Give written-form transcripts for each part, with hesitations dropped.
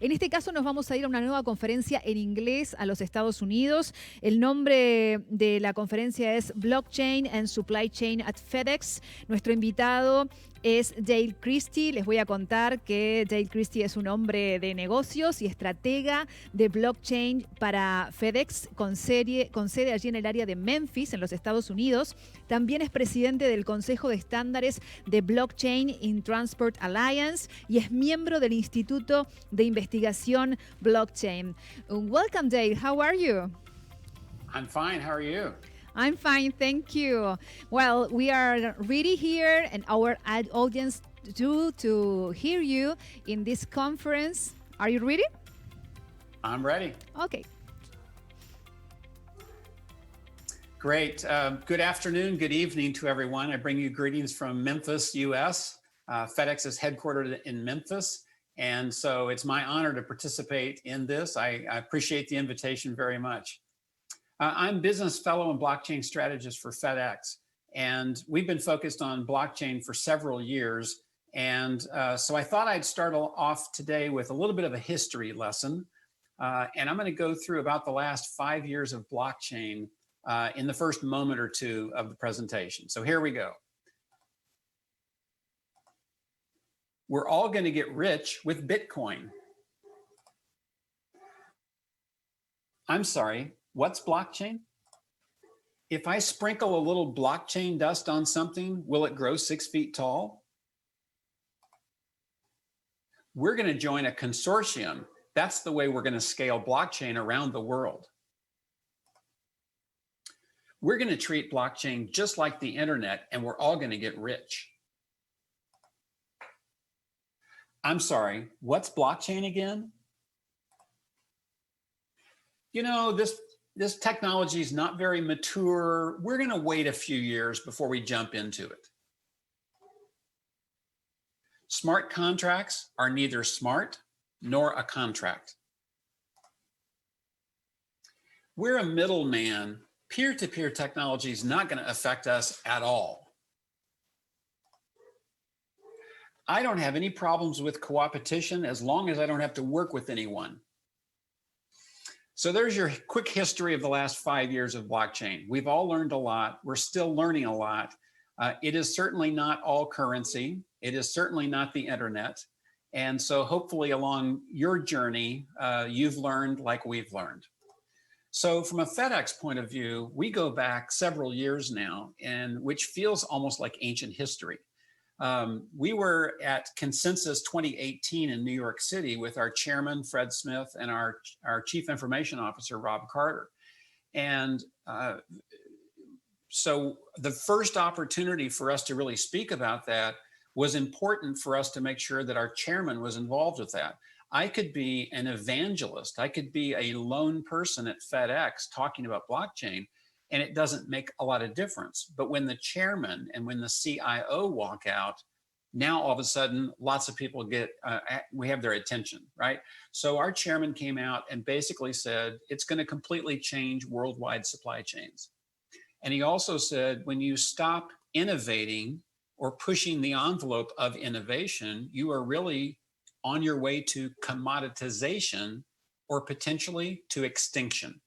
En este caso nos vamos a ir a una nueva conferencia en inglés a los Estados Unidos. El nombre de la conferencia es Blockchain and Supply Chain at FedEx. Nuestro invitado es Chrystie. Les voy a contar que Chrystie es un hombre de negocios y estratega de blockchain para FedEx con sede allí en el área de Memphis, en los Estados Unidos. También es presidente del Consejo de Estándares de Blockchain in Transport Alliance y es miembro del Instituto de Investigación Blockchain. Welcome, Dale. How are you? I'm fine. How are you? I'm fine, thank you. Well, we are ready here and our audience to hear you in this conference. Are you ready? I'm ready. Okay. Great. Good afternoon, good evening to everyone. I bring you greetings from Memphis, US. FedEx is headquartered in Memphis, and so it's my honor to participate in this. I appreciate the invitation very much. I'm business fellow and blockchain strategist for FedEx, and we've been focused on blockchain for several years. And so I thought I'd start off today with a little bit of a history lesson. And I'm going to go through about the last 5 years of blockchain in the first moment or two of the presentation. So here we go. We're all going to get rich with Bitcoin. I'm sorry. What's blockchain? If I sprinkle a little blockchain dust on something, will it grow 6 feet tall? We're going to join a consortium. That's the way we're going to scale blockchain around the world. We're going to treat blockchain just like the internet, and we're all going to get rich. I'm sorry, what's blockchain again? You know, this technology is not very mature. We're going to wait a few years before we jump into it. Smart contracts are neither smart nor a contract. We're a middleman. Peer-to-peer technology is not going to affect us at all. I don't have any problems with co-opetition as long as I don't have to work with anyone. So there's your quick history of the last 5 years of blockchain. We've all learned a lot. We're still learning a lot. It is certainly not all currency. It is certainly not the internet. And so hopefully along your journey, you've learned like we've learned. So from a FedEx point of view, we go back several years now, and which feels almost like ancient history. We were at Consensus 2018 in New York City with our chairman, Fred Smith, and our chief information officer, Rob Carter. And so the first opportunity for us to really speak about that was important for us to make sure that our chairman was involved with that. I could be an evangelist. I could be a lone person at FedEx talking about blockchain, and it doesn't make a lot of difference. But when the chairman and when the CIO walk out, now all of a sudden, lots of people we have their attention, right? So our chairman came out and basically said, it's going to completely change worldwide supply chains. And he also said, when you stop innovating or pushing the envelope of innovation, you are really on your way to commoditization or potentially to extinction.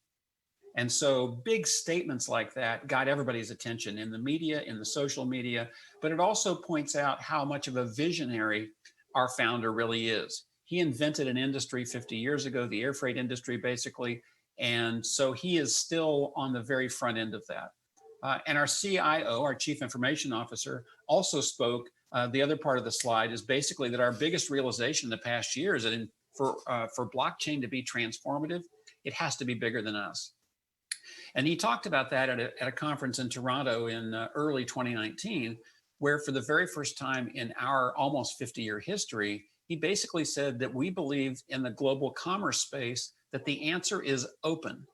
And so big statements like that got everybody's attention in the media, in the social media, but it also points out how much of a visionary our founder really is. He invented an industry 50 years ago, the air freight industry, basically. And so he is still on the very front end of that. And our CIO, our chief information officer, also spoke. The other part of the slide is basically that our biggest realization in the past year is that for blockchain to be transformative, it has to be bigger than us. And he talked about that at a conference in Toronto in early 2019, where for the very first time in our almost 50-year history, he basically said that we believe in the global commerce space that the answer is open.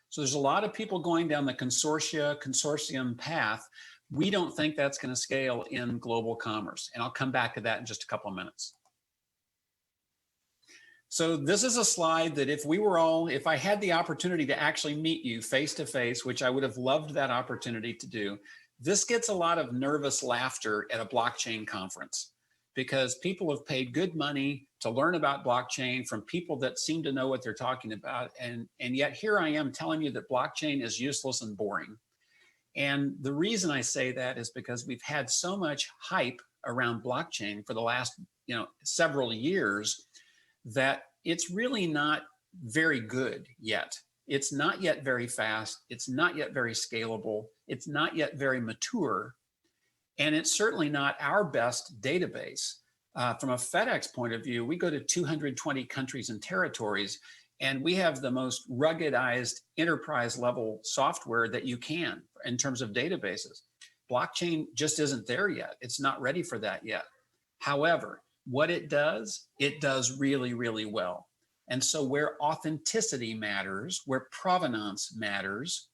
So there's a lot of people going down the consortium path. We don't think that's going to scale in global commerce. And I'll come back to that in just a couple of minutes. So this is a slide that if I had the opportunity to actually meet you face to face, which I would have loved that opportunity to do, this gets a lot of nervous laughter at a blockchain conference because people have paid good money to learn about blockchain from people that seem to know what they're talking about. And yet here I am telling you that blockchain is useless and boring. And the reason I say that is because we've had so much hype around blockchain for the last, several years, that it's really not very good yet. It's not yet very fast. It's not yet very scalable. It's not yet very mature. And it's certainly not our best database. From a FedEx point of view, we go to 220 countries and territories, and we have the most ruggedized enterprise level software that you can in terms of databases. Blockchain just isn't there yet. It's not ready for that yet. However, what it does really, really well. And so where authenticity matters, where provenance matters,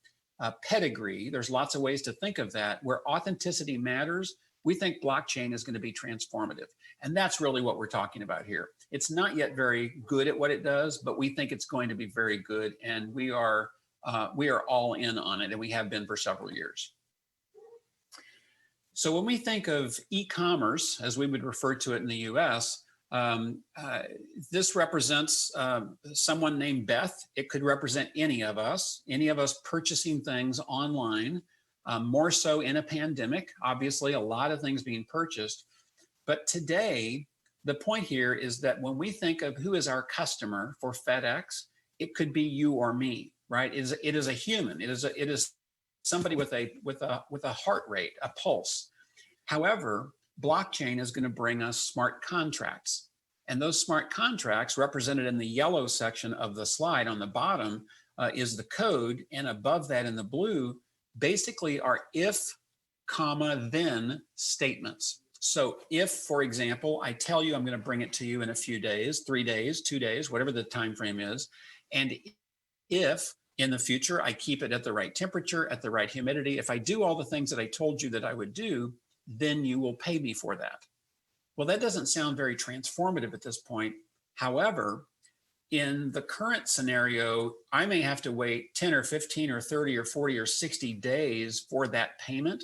pedigree, there's lots of ways to think of that. Where authenticity matters, we think blockchain is going to be transformative. And that's really what we're talking about here. It's not yet very good at what it does, but we think it's going to be very good. And we are all in on it, and we have been for several years. So when we think of e-commerce, as we would refer to it in the US, this represents someone named Beth. It could represent any of us purchasing things online, more so in a pandemic. Obviously, a lot of things being purchased. But today, the point here is that when we think of who is our customer for FedEx, it could be you or me, right? It is a human. It is somebody with a heart rate, a pulse. However, blockchain is going to bring us smart contracts. And those smart contracts, represented in the yellow section of the slide on the bottom, is the code. And above that in the blue, basically are if, comma, then statements. So if, for example, I tell you I'm going to bring it to you in a few days, 3 days, 2 days, whatever the time frame is, and if in the future I keep it at the right temperature, at the right humidity, if I do all the things that I told you that I would do, then you will pay me for that. Well, that doesn't sound very transformative at this point. However, in the current scenario, I may have to wait 10 or 15 or 30 or 40 or 60 days for that payment,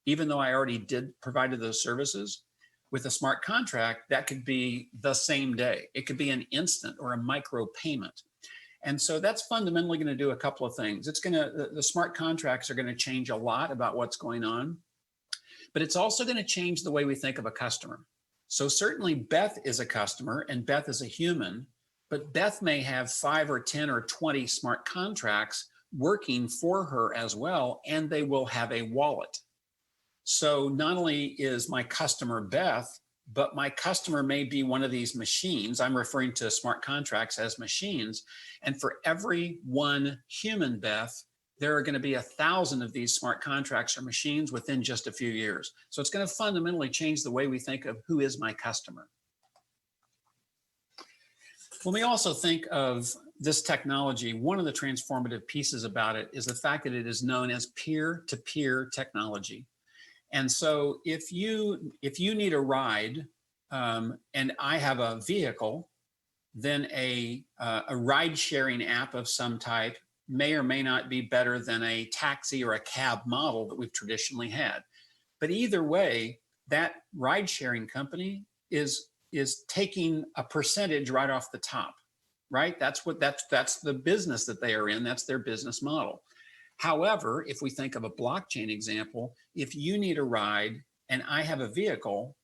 even though I already provided those services. With a smart contract, that could be the same day. It could be an instant or a micro payment. And so that's fundamentally going to do a couple of things. The smart contracts are going to change a lot about what's going on, but it's also going to change the way we think of a customer. So certainly Beth is a customer and Beth is a human, but Beth may have 5 or 10 or 20 smart contracts working for her as well, and they will have a wallet. So not only is my customer Beth, but my customer may be one of these machines. I'm referring to smart contracts as machines. And for every one human Beth, there are going to be 1,000 of these smart contracts or machines within just a few years. So it's going to fundamentally change the way we think of who is my customer. When we also think of this technology, one of the transformative pieces about it is the fact that it is known as peer-to-peer technology. And so if you need a ride and I have a vehicle, then a ride sharing app of some type may or may not be better than a taxi or a cab model that we've traditionally had. But either way, that ride sharing company is taking a percentage right off the top, right? That's the business that they are in. That's their business model. However, if we think of a blockchain example, if you need a ride and I have a vehicle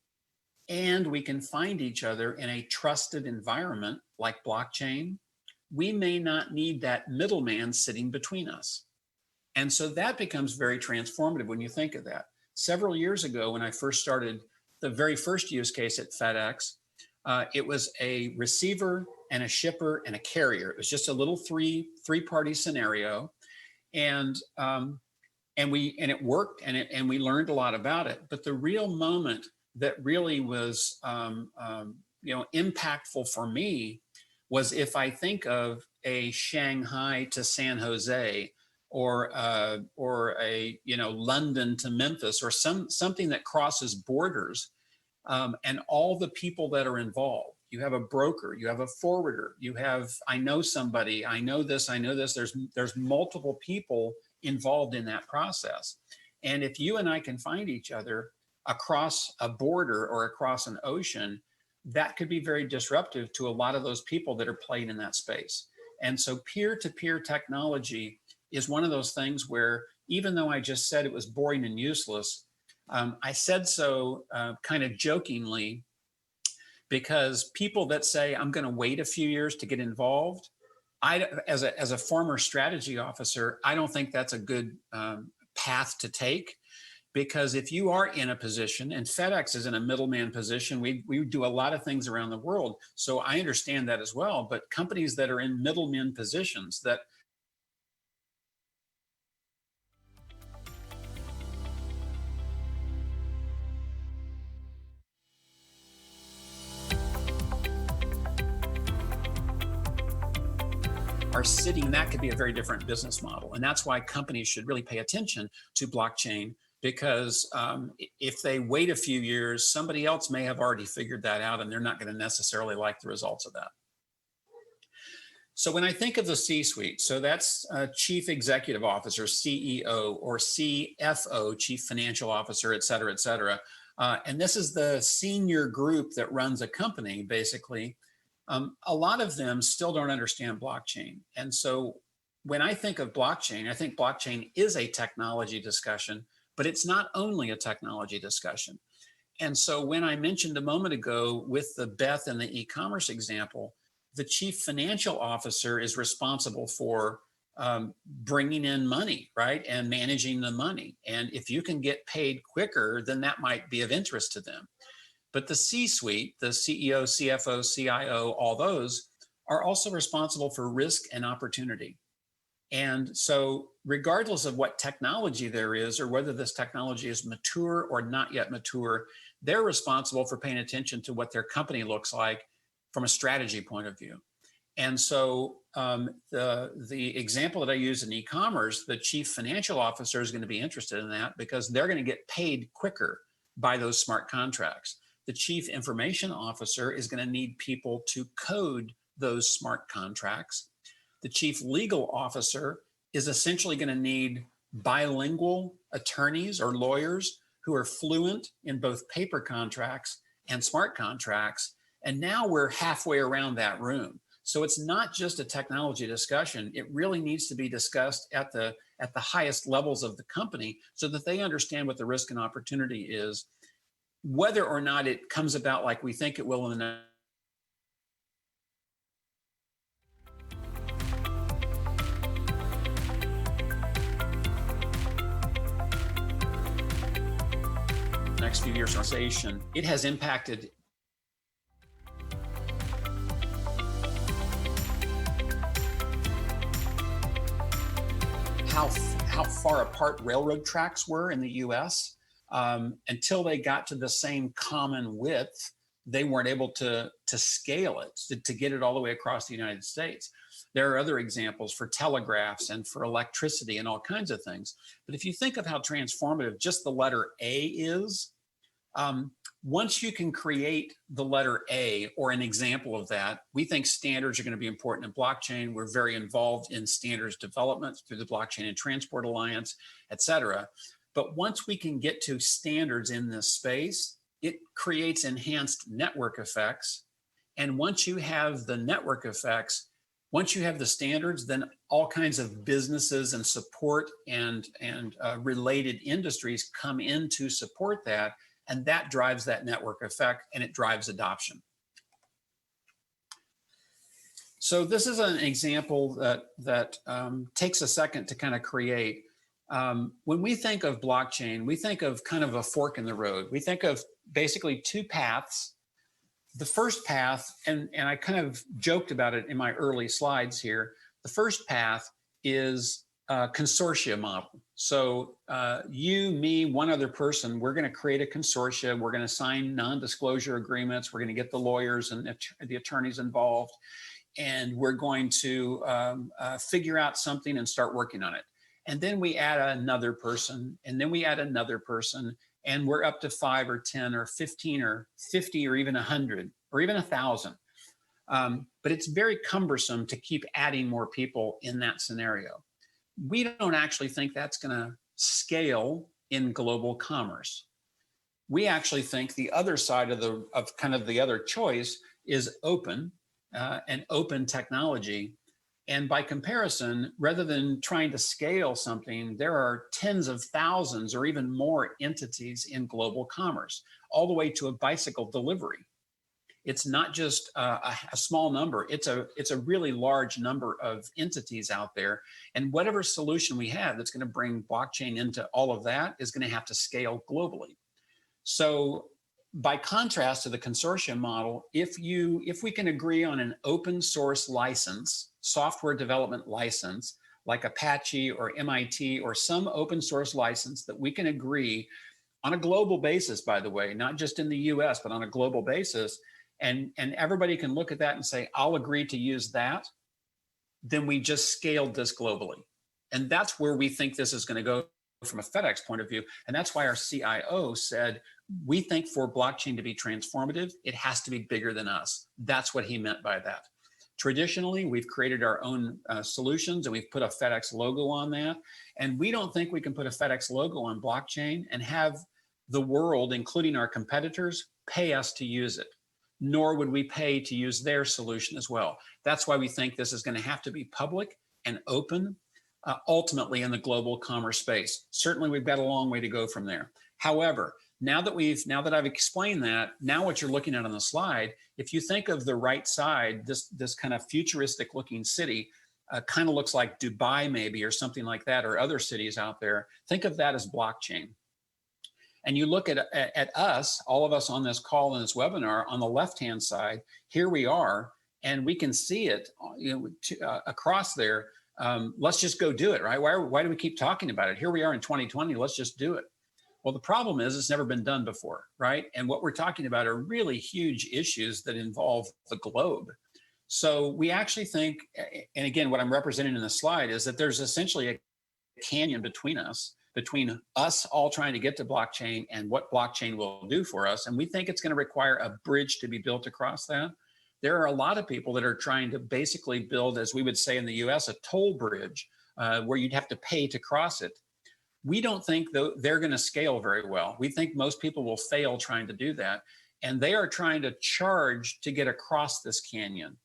and we can find each other in a trusted environment like blockchain, we may not need that middleman sitting between us. And so that becomes very transformative when you think of that. Several years ago, when I first started the very first use case at FedEx, it was a receiver and a shipper and a carrier. It was just a little three-party scenario. And it worked, and we learned a lot about it. But the real moment that really was impactful for me was if I think of a Shanghai to San Jose, or a London to Memphis, or something that crosses borders, and all the people that are involved. You have a broker, you have a forwarder, you have, I know somebody, I know this. There's multiple people involved in that process. And if you and I can find each other, across a border or across an ocean, that could be very disruptive to a lot of those people that are playing in that space. And so peer-to-peer technology is one of those things where, even though I just said it was boring and useless, I said so kind of jokingly, because people that say, I'm going to wait a few years to get involved, as a former strategy officer, I don't think that's a good path to take. Because if you are in a position, and FedEx is in a middleman position, we do a lot of things around the world. So I understand that as well. But companies that are in middleman positions that are sitting, that could be a very different business model. And that's why companies should really pay attention to blockchain, because if they wait a few years, somebody else may have already figured that out, and they're not going to necessarily like the results of that. So when I think of the C-suite, so that's Chief Executive Officer, CEO, or CFO, Chief Financial Officer, et cetera, et cetera. And this is the senior group that runs a company, basically. A lot of them still don't understand blockchain. And so when I think of blockchain, I think blockchain is a technology discussion, but it's not only a technology discussion. And so when I mentioned a moment ago with the Beth and the e-commerce example, the chief financial officer is responsible for bringing in money, right? And managing the money. And if you can get paid quicker, then that might be of interest to them. But the C-suite, the CEO, CFO, CIO, all those are also responsible for risk and opportunity. And so regardless of what technology there is, or whether this technology is mature or not yet mature, they're responsible for paying attention to what their company looks like from a strategy point of view. And so the example that I use in e-commerce, the chief financial officer is going to be interested in that, because they're going to get paid quicker by those smart contracts. The chief information officer is going to need people to code those smart contracts. The chief legal officer is essentially going to need bilingual attorneys or lawyers who are fluent in both paper contracts and smart contracts. And now we're halfway around that room. So it's not just a technology discussion. It really needs to be discussed at the highest levels of the company, so that they understand what the risk and opportunity is, whether or not it comes about like we think it will in the next few years. It has impacted how far apart railroad tracks were in the US. Until they got to the same common width, they weren't able to scale it, to get it all the way across the United States. There are other examples for telegraphs and for electricity and all kinds of things. But if you think of how transformative just the letter A is, once you can create the letter A, or an example of that, we think standards are going to be important in blockchain. We're very involved in standards development through the Blockchain and Transport Alliance, et cetera. But once we can get to standards in this space, it creates enhanced network effects. And once you have the network effects, once you have the standards, then all kinds of businesses and support and related industries come in to support that. And that drives that network effect, and it drives adoption. So this is an example that takes a second to kind of create. When we think of blockchain, we think of kind of a fork in the road. We think of basically two paths. The first path, and I kind of joked about it in my early slides here, the first path is a consortia model. So you, me, one other person, we're going to create a consortia. We're going to sign non-disclosure agreements. We're going to get the lawyers and the attorneys involved. And we're going to figure out something and start working on it. And then we add another person, and then we add another person, and we're up to 5 or 10 or 15 or 50 or even 100 or even 1,000. But it's very cumbersome to keep adding more people in that scenario. We don't actually think that's going to scale in global commerce. We actually think the other side of the other choice is open and open technology. And by comparison, rather than trying to scale something, there are tens of thousands or even more entities in global commerce, all the way to a bicycle delivery. It's not just a small number. It's a really large number of entities out there. And whatever solution we have that's going to bring blockchain into all of that is going to have to scale globally. So by contrast to the consortium model, if we can agree on an open source license, software development license, like Apache or MIT or some open source license that we can agree on a global basis, by the way, not just in the US, but on a global basis, and everybody can look at that and say, I'll agree to use that, then we just scaled this globally. And that's where we think this is going to go from a FedEx point of view. And that's why our CIO said, we think for blockchain to be transformative, it has to be bigger than us. That's what he meant by that. Traditionally, we've created our own solutions and we've put a FedEx logo on that. And we don't think we can put a FedEx logo on blockchain and have the world, including our competitors, pay us to use it, nor would we pay to use their solution as well. That's why we think this is going to have to be public and open, ultimately in the global commerce space. Certainly, we've got a long way to go from there. However, now that I've explained that, now what you're looking at on the slide, if you think of the right side, this kind of futuristic looking city, kind of looks like Dubai maybe, or something like that, or other cities out there. Think of that as blockchain. And you look at us, all of us on this call and this webinar, on the left-hand side, here we are, and we can see it across there. Let's just go do it, right? Why do we keep talking about it? Here we are in 2020, let's just do it. Well, the problem is it's never been done before, right? And what we're talking about are really huge issues that involve the globe. So we actually think, and again, what I'm representing in the slide is that there's essentially a canyon between us all trying to get to blockchain and what blockchain will do for us. And we think it's going to require a bridge to be built across that. There are a lot of people that are trying to basically build, as we would say in the US, a toll bridge where you'd have to pay to cross it. We don't think they're going to scale very well. We think most people will fail trying to do that. And they are trying to charge to get across this canyon.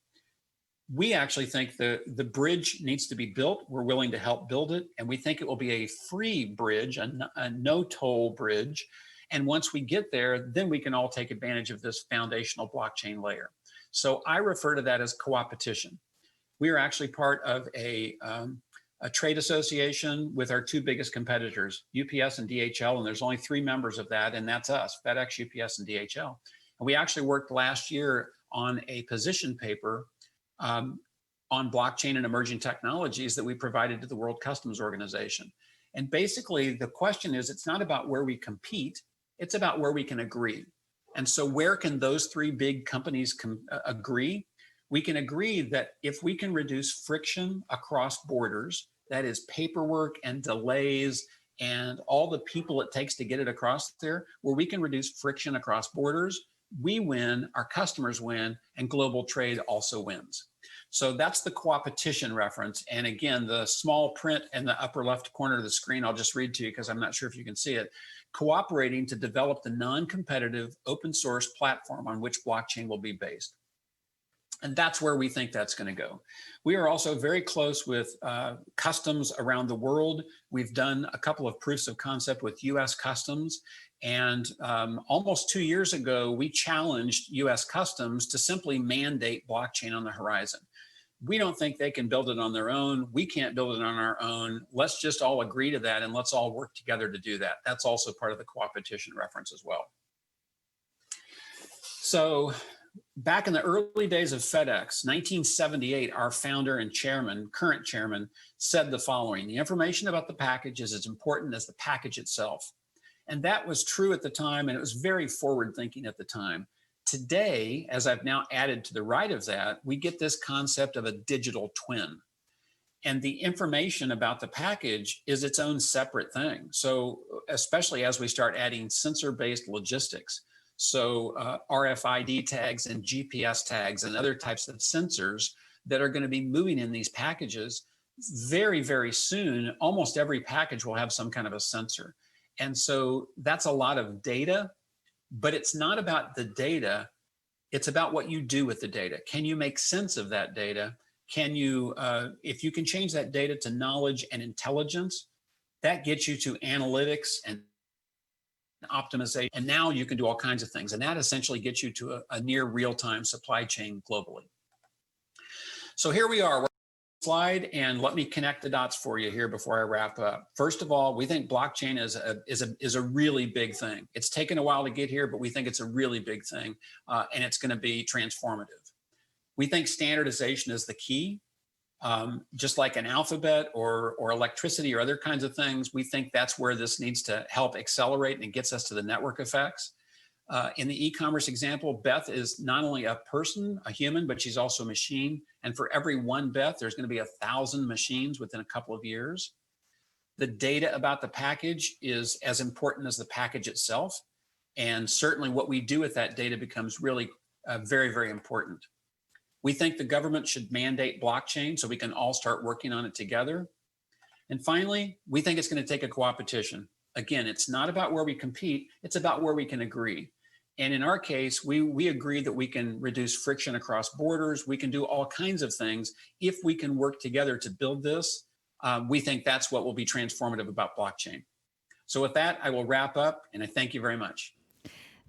We actually think the bridge needs to be built. We're willing to help build it. And we think it will be a free bridge, a no toll bridge. And once we get there, then we can all take advantage of this foundational blockchain layer. So I refer to that as co-opetition. We are actually part of a trade association with our two biggest competitors, UPS and DHL, and there's only 3 members of that, and that's us, FedEx, UPS, and DHL. And we actually worked last year on a position paper on blockchain and emerging technologies that we provided to the World Customs Organization. And basically, the question is, it's not about where we compete, it's about where we can agree. And so where can those 3 big companies agree? We can agree that if we can reduce friction across borders, that is paperwork and delays and all the people it takes to get it across there, where we can reduce friction across borders, we win, our customers win, and global trade also wins. So that's the co-opetition reference. And again, the small print in the upper left corner of the screen, I'll just read to you because I'm not sure if you can see it. Cooperating to develop the non-competitive open source platform on which blockchain will be based. And that's where we think that's going to go. We are also very close with customs around the world. We've done a couple of proofs of concept with US Customs. And almost 2 years ago, we challenged US Customs to simply mandate blockchain on the horizon. We don't think they can build it on their own. We can't build it on our own. Let's just all agree to that and let's all work together to do that. That's also part of the co-opetition reference as well. So back in the early days of FedEx, 1978, our founder and chairman, current chairman, said the following: the information about the package is as important as the package itself. And that was true at the time, and it was very forward thinking at the time. Today, as I've now added to the right of that, we get this concept of a digital twin. And the information about the package is its own separate thing. So especially as we start adding sensor-based logistics, so RFID tags and GPS tags and other types of sensors that are going to be moving in these packages, very, very soon, almost every package will have some kind of a sensor. And so that's a lot of data but it's not about the data. It's about what you do with the data. Can you make sense of that data? Can you, if you can change that data to knowledge and intelligence, that gets you to analytics and optimization. And now you can do all kinds of things. And that essentially gets you to a near real-time supply chain globally. So here we are. Slide, and let me connect the dots for you here before I wrap up. First of all, we think blockchain is a really big thing. It's taken a while to get here, but we think it's a really big thing, and it's going to be transformative. We think standardization is the key. Just like an alphabet or electricity or other kinds of things, we think that's where this needs to help accelerate, and it gets us to the network effects. In the e-commerce example, Beth is not only a person, a human, but she's also a machine. And for every one Beth, there's going to be 1,000 machines within a couple of years. The data about the package is as important as the package itself. And certainly what we do with that data becomes really very, very important. We think the government should mandate blockchain so we can all start working on it together. And finally, we think it's going to take a co-opetition. Again, it's not about where we compete, it's about where we can agree. And in our case, we agree that we can reduce friction across borders. We can do all kinds of things. If we can work together to build this, we think that's what will be transformative about blockchain. So with that, I will wrap up, and I thank you very much.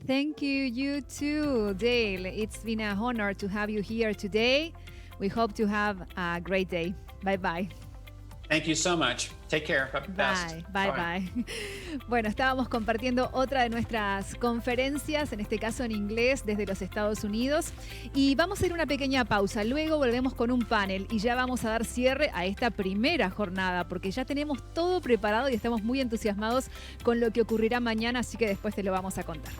Thank you, you too, Dale. It's been an honor to have you here today. We hope to have a great day. Bye-bye. Thank you so much. Take care. Bye, bye, bye. Bueno, estábamos compartiendo otra de nuestras conferencias, en este caso en inglés, desde los Estados Unidos. Y vamos a ir a una pequeña pausa. Luego volvemos con un panel y ya vamos a dar cierre a esta primera jornada, porque ya tenemos todo preparado y estamos muy entusiasmados con lo que ocurrirá mañana, así que después te lo vamos a contar.